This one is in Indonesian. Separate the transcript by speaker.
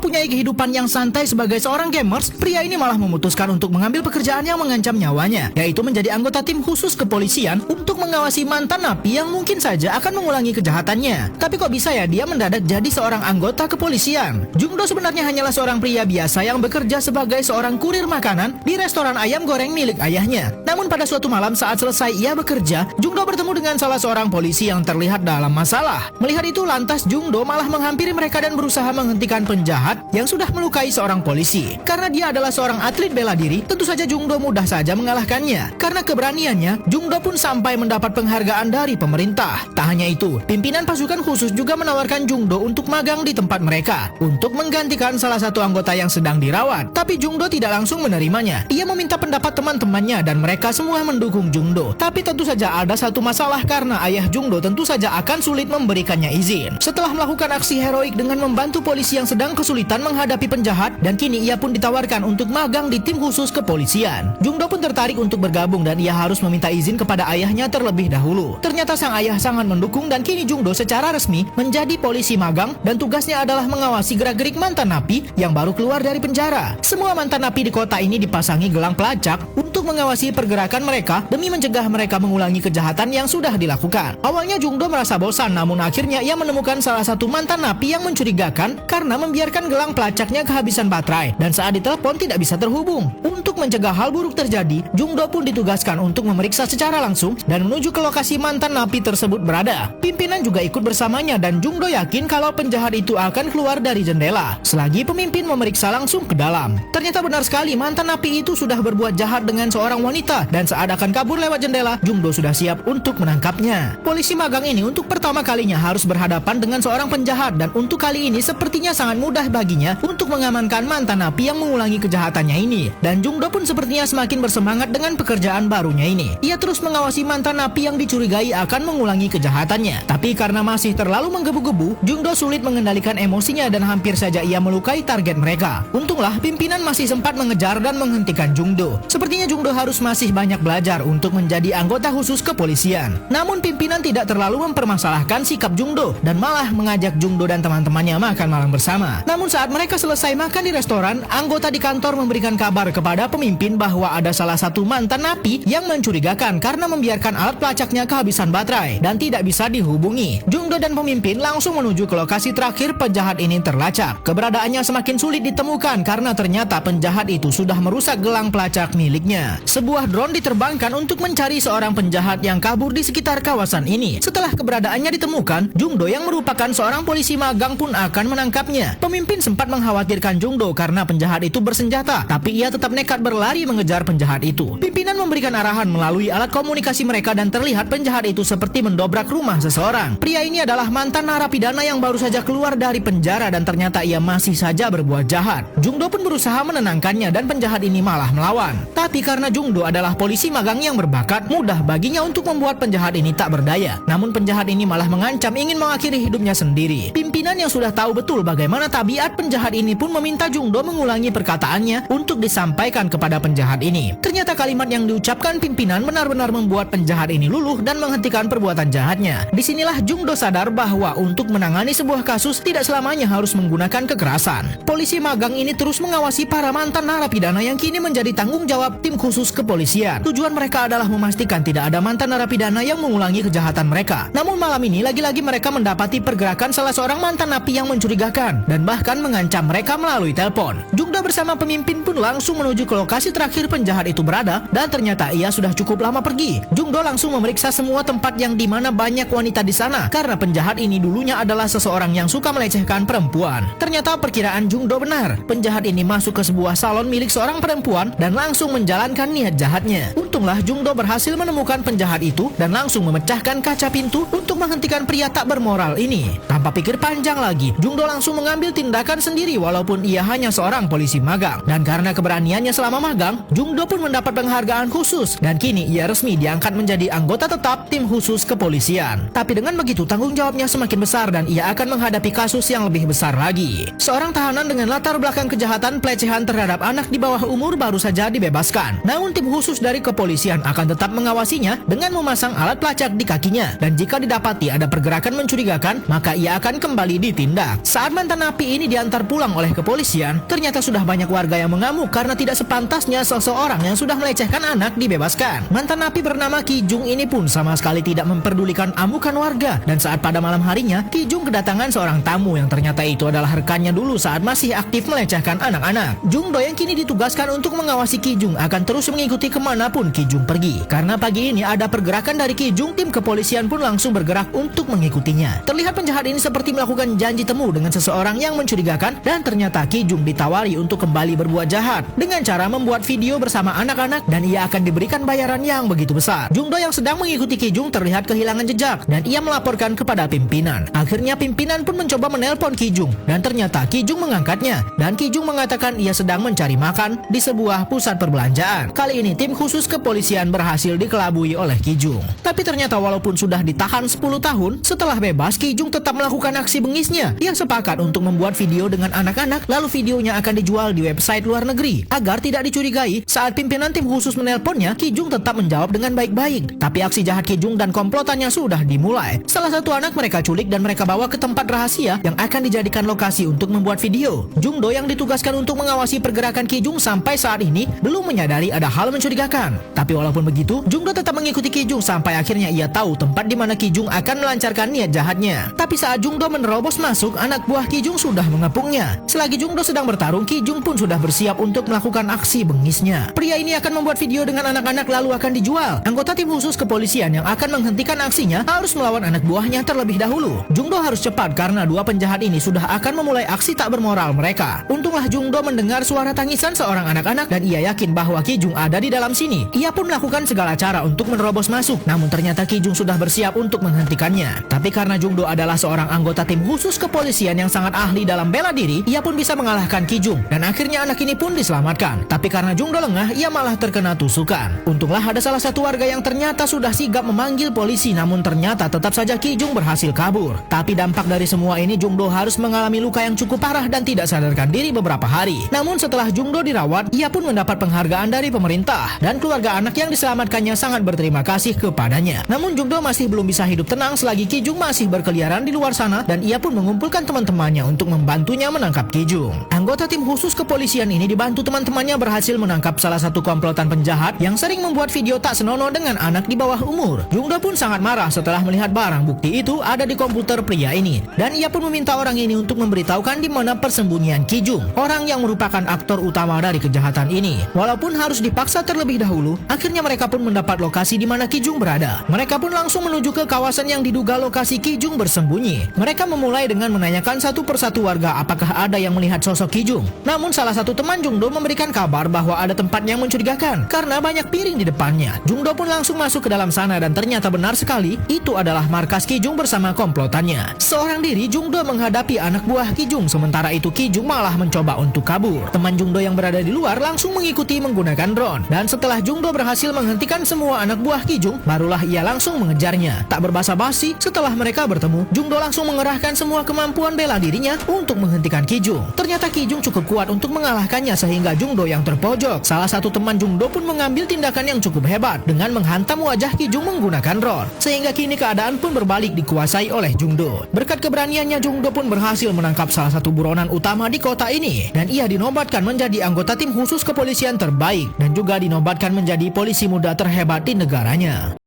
Speaker 1: mempunyai kehidupan yang santai sebagai seorang gamers, pria ini malah memutuskan untuk mengambil pekerjaan yang mengancam nyawanya, yaitu menjadi anggota tim khusus kepolisian untuk mengawasi mantan napi yang mungkin saja akan mengulangi kejahatannya. Tapi kok bisa ya dia mendadak jadi seorang anggota kepolisian? Jungdo sebenarnya hanyalah seorang pria biasa yang bekerja sebagai seorang kurir makanan di restoran ayam goreng milik ayahnya. Namun pada suatu malam saat selesai ia bekerja, Jungdo bertemu dengan salah seorang polisi yang terlihat dalam masalah. Melihat itu lantas Jungdo malah menghampiri mereka dan berusaha menghentikan penjahat yang sudah melukai seorang polisi. Karena dia adalah seorang atlet bela diri, tentu saja Jungdo mudah saja mengalahkannya. Karena keberaniannya, Jungdo pun sampai mendapat penghargaan dari pemerintah. Tak hanya itu, pimpinan pasukan khusus juga menawarkan Jungdo untuk magang di tempat mereka untuk menggantikan salah satu anggota yang sedang dirawat. Tapi Jungdo tidak langsung menerimanya. Ia meminta pendapat teman-temannya dan mereka semua mendukung Jungdo. Tapi tentu saja ada satu masalah karena ayah Jungdo tentu saja akan sulit memberikannya izin. Setelah melakukan aksi heroik dengan membantu polisi yang sedang kesulitan menghadapi penjahat, dan kini ia pun ditawarkan untuk magang di tim khusus kepolisian. Jungdo pun tertarik untuk bergabung dan ia harus meminta izin kepada ayahnya terlebih dahulu. Ternyata sang ayah sangat mendukung dan kini Jungdo secara resmi menjadi polisi magang dan tugasnya adalah mengawasi gerak-gerik mantan napi yang baru keluar dari penjara. Semua mantan napi di kota ini dipasangi gelang pelacak untuk mengawasi pergerakan mereka demi mencegah mereka mengulangi kejahatan yang sudah dilakukan. Awalnya Jungdo merasa bosan, namun akhirnya ia menemukan salah satu mantan napi yang mencurigakan karena membiarkan gelang pelacaknya kehabisan baterai dan saat ditelepon tidak bisa terhubung. Untuk mencegah hal buruk terjadi, Jungdo pun ditugaskan untuk memeriksa secara langsung dan menuju ke lokasi mantan napi tersebut berada. Pimpinan juga ikut bersamanya dan Jungdo yakin kalau penjahat itu akan keluar dari jendela selagi pemimpin memeriksa langsung ke dalam. Ternyata benar sekali, mantan napi itu sudah berbuat jahat dengan seorang wanita dan saat akan kabur lewat jendela, Jungdo sudah siap untuk menangkapnya. Polisi magang ini untuk pertama kalinya harus berhadapan dengan seorang penjahat dan untuk kali ini sepertinya sangat mudah baginya untuk mengamankan mantan napi yang mengulangi kejahatannya ini. Dan Jungdo pun sepertinya semakin bersemangat dengan pekerjaan barunya ini. Ia terus mengawasi mantan napi yang dicurigai akan mengulangi kejahatannya. Tapi karena masih terlalu menggebu-gebu, Jungdo sulit mengendalikan emosinya dan hampir saja ia melukai target mereka. Untunglah pimpinan masih sempat mengejar dan menghentikan Jungdo. Sepertinya Jungdo harus masih banyak belajar untuk menjadi anggota khusus kepolisian. Namun pimpinan tidak terlalu mempermasalahkan sikap Jungdo dan malah mengajak Jungdo dan teman-temannya makan malam bersama. Namun saat mereka selesai makan di restoran, anggota di kantor memberikan kabar kepada pemimpin bahwa ada salah satu mantan napi yang mencurigakan karena membiarkan alat pelacaknya kehabisan baterai dan tidak bisa dihubungi. Jungdo dan pemimpin langsung menuju ke lokasi terakhir penjahat ini terlacak. Keberadaannya semakin sulit ditemukan karena ternyata penjahat itu sudah merusak gelang pelacak miliknya. Sebuah drone diterbangkan untuk mencari seorang penjahat yang kabur di sekitar kawasan ini. Setelah keberadaannya ditemukan, Jungdo yang merupakan seorang polisi magang pun akan menangkapnya. Pemimpin sempat mengkhawatirkan Jungdo karena penjahat itu bersenjata, tapi ia tetap nekat berlari mengejar penjahat itu. Pimpinan memberikan arahan melalui alat komunikasi mereka dan terlihat penjahat itu seperti mendobrak rumah seseorang. Pria ini adalah mantan narapidana yang baru saja keluar dari penjara dan ternyata ia masih saja berbuat jahat. Jungdo pun berusaha menenangkannya dan penjahat ini malah melawan. Tapi karena Jungdo adalah polisi magang yang berbakat, mudah baginya untuk membuat penjahat ini tak berdaya. Namun penjahat ini malah mengancam ingin mengakhiri hidupnya sendiri. Pimpinan yang sudah tahu betul bagaimana tabiat penjahat ini pun meminta Jungdo mengulangi perkataannya untuk disampaikan kepada penjahat ini. Ternyata kalimat yang diucapkan pimpinan benar-benar membuat penjahat ini luluh dan menghentikan perbuatan jahatnya. Disinilah Jungdo sadar bahwa untuk menangani sebuah kasus tidak selamanya harus menggunakan kekerasan. Polisi magang ini terus mengawasi para mantan narapidana yang kini menjadi tanggung jawab tim khusus kepolisian. Tujuan mereka adalah memastikan tidak ada mantan narapidana yang mengulangi kejahatan mereka. Namun malam ini lagi-lagi mereka mendapati pergerakan salah seorang mantan napi yang mencurigakan dan bahkan mengancam mereka melalui telepon. Jungdo bersama pemimpin pun langsung menuju ke lokasi terakhir penjahat itu berada dan ternyata ia sudah cukup lama pergi. Jungdo langsung memeriksa semua tempat yang dimana banyak wanita di sana karena penjahat ini dulunya adalah seseorang yang suka melecehkan perempuan. Ternyata perkiraan Jungdo benar. Penjahat ini masuk ke sebuah salon milik seorang perempuan dan langsung menjalankan niat jahatnya. Untunglah Jungdo berhasil menemukan penjahat itu dan langsung memecahkan kaca pintu untuk menghentikan pria tak bermoral ini. Tanpa pikir panjang lagi, Jungdo langsung mengambil tindakan sendiri walaupun ia hanya seorang polisi magang. Dan karena keberaniannya selama magang, Jungdo pun mendapat penghargaan khusus dan kini ia resmi diangkat menjadi anggota tetap tim khusus kepolisian. Tapi dengan begitu tanggung jawabnya semakin besar dan ia akan menghadapi kasus yang lebih besar lagi. Seorang tahanan dengan latar belakang kejahatan pelecehan terhadap anak di bawah umur baru saja dibebaskan. Namun tim khusus dari kepolisian akan tetap mengawasinya dengan memasang alat pelacak di kakinya dan jika didapati ada pergerakan mencurigakan, maka ia akan kembali ditindak. Saat mantan napi ini diantar pulang oleh kepolisian, ternyata sudah banyak warga yang mengamuk karena tidak sepantasnya seseorang yang sudah melecehkan anak dibebaskan. Mantan napi bernama Ki Jung ini pun sama sekali tidak memperdulikan amukan warga, dan saat pada malam harinya Ki Jung kedatangan seorang tamu yang ternyata itu adalah rekannya dulu saat masih aktif melecehkan anak-anak. Jung Do yang kini ditugaskan untuk mengawasi Ki Jung akan terus mengikuti kemanapun Ki Jung pergi. Karena pagi ini ada pergerakan dari Ki Jung, tim kepolisian pun langsung bergerak untuk mengikutinya. Terlihat penjahat ini seperti melakukan janji temu dengan seseorang yang mencurigakan, dan ternyata Ki Jung ditawari untuk kembali berbuat jahat dengan cara membuat video bersama anak-anak dan ia akan diberikan bayaran yang begitu besar. Jung Do yang sedang mengikuti Ki Jung terlihat kehilangan jejak dan ia melaporkan kepada pimpinan. Akhirnya pimpinan pun mencoba menelpon Ki Jung dan ternyata Ki Jung mengangkatnya, dan Ki Jung mengatakan ia sedang mencari makan di sebuah pusat perbelanjaan. Kali ini tim khusus kepolisian berhasil dikelabui oleh Ki Jung. Tapi ternyata walaupun sudah ditahan 10 tahun, setelah bebas Ki Jung tetap melakukan aksi bengisnya. Ia sepakat untuk membuat video dengan anak-anak, lalu videonya akan dijual di website luar negeri. Agar tidak dicurigai, saat pimpinan tim khusus menelponnya, Ki Jung tetap menjawab dengan baik-baik. Tapi aksi jahat Ki Jung dan komplotannya sudah dimulai. Salah satu anak mereka culik dan mereka bawa ke tempat rahasia yang akan dijadikan lokasi untuk membuat video. Jung Do yang ditugaskan untuk mengawasi pergerakan Ki Jung sampai saat ini belum menyadari ada hal mencurigakan. Tapi walaupun begitu, Jung Do tetap mengikuti Ki Jung sampai akhirnya ia tahu tempat di mana Ki Jung akan melancarkan niat jahatnya. Tapi saat Jung Do menerobos masuk, anak buah Ki Jung sudah mengepungnya. Selagi Jung Do sedang bertarung, Ki Jung pun sudah bersiap untuk melakukan aksi bengisnya. Pria ini akan membuat video dengan anak-anak lalu akan dijual. Anggota tim khusus kepolisian yang akan menghentikan aksinya harus melawan anak buahnya terlebih dahulu. Jung Do harus cepat karena dua penjahat ini sudah akan memulai aksi tak bermoral mereka. Untunglah Jung Do mendengar suara tangisan seorang anak-anak dan ia yakin bahwa Ki Jung ada di dalam sini. Ia pun melakukan segala cara untuk menerobos masuk, namun ternyata Ki Jung sudah bersiap untuk menghentikannya. Tapi karena Jung Do adalah seorang anggota tim khusus kepolisian yang sangat ahli dalam bela diri, ia pun bisa mengalahkan Ki Jung dan akhirnya anak ini pun diselamatkan. Tapi karena Jung Do lengah, ia malah terkena tusukan. Untunglah ada salah satu warga yang ternyata sudah sigap memanggil polisi, namun ternyata tetap saja Ki Jung berhasil kabur. Tapi dampak dari semua ini, Jung Do harus mengalami luka yang cukup parah dan tidak sadarkan diri beberapa hari. Namun setelah Jung Do dirawat, ia pun mendapat penghargaan dari pemerintah dan keluarga anak yang diselamatkannya sangat berterima kasih kepadanya. Namun Jung Do masih belum bisa hidup tenang selagi Ki Jung masih berkeliaran di luar sana dan ia pun mengumpulkan teman-temannya untuk membantunya menangkap Ki Jung. Anggota tim khusus kepolisian ini dibantu teman-temannya berhasil menangkap salah satu komplotan penjahat yang sering membuat video tak senonoh dengan anak di bawah umur. Jung Do pun sangat marah setelah melihat barang bukti itu ada di komputer pria ini dan ia pun meminta orang ini untuk memberitahukan di mana persembunyian Ki Jung, orang yang merupakan aktor utama dari kejahatan ini. Walaupun harus dipaksa terlebih dahulu, akhirnya mereka pun mendapat lokasi di mana Ki Jung berada. Mereka pun langsung menuju ke kawasan yang diduga lokasi Ki Jung bersembunyi. Mereka memulai dengan menanyakan satu persatu warga apakah ada yang melihat sosok Ki Jung. Namun salah satu teman Jung Do memberikan kabar bahwa ada tempat yang mencurigakan karena banyak piring di depannya. Jung Do pun langsung masuk ke dalam sana dan ternyata benar sekali itu adalah markas Ki Jung bersama komplotannya. Seorang diri Jung Do menghadapi anak buah Ki Jung, sementara itu Ki Jung malah mencoba untuk kabur. Teman Jung Do yang berada di luar langsung mengikuti menggunakan drone dan setelah Jung Do berhasil menghentikan semua anak buah Ki Jung, barulah ia langsung mengejarnya. Tak berbasa-basi, setelah mereka bertemu, Jung Do langsung mengerahkan semua kemampuan bela dirinya untuk menghentikan Ki Jung. Ternyata Ki Jung cukup kuat untuk mengalahkannya sehingga Jung Do yang terpojok. Salah satu teman Jung Do pun mengambil tindakan yang cukup hebat dengan menghantam wajah Ki Jung menggunakan drone, sehingga kini keadaan pun berbalik dikuasai oleh Jung Do. Berkat keberaniannya, Jung Do pun berhasil menangkap salah satu buronan utama di kota ini dan ia dinobatkan menjadi anggota tim khusus kepolisian terbaik dan juga dinobatkan menjadi polisi muda terhebat di negaranya.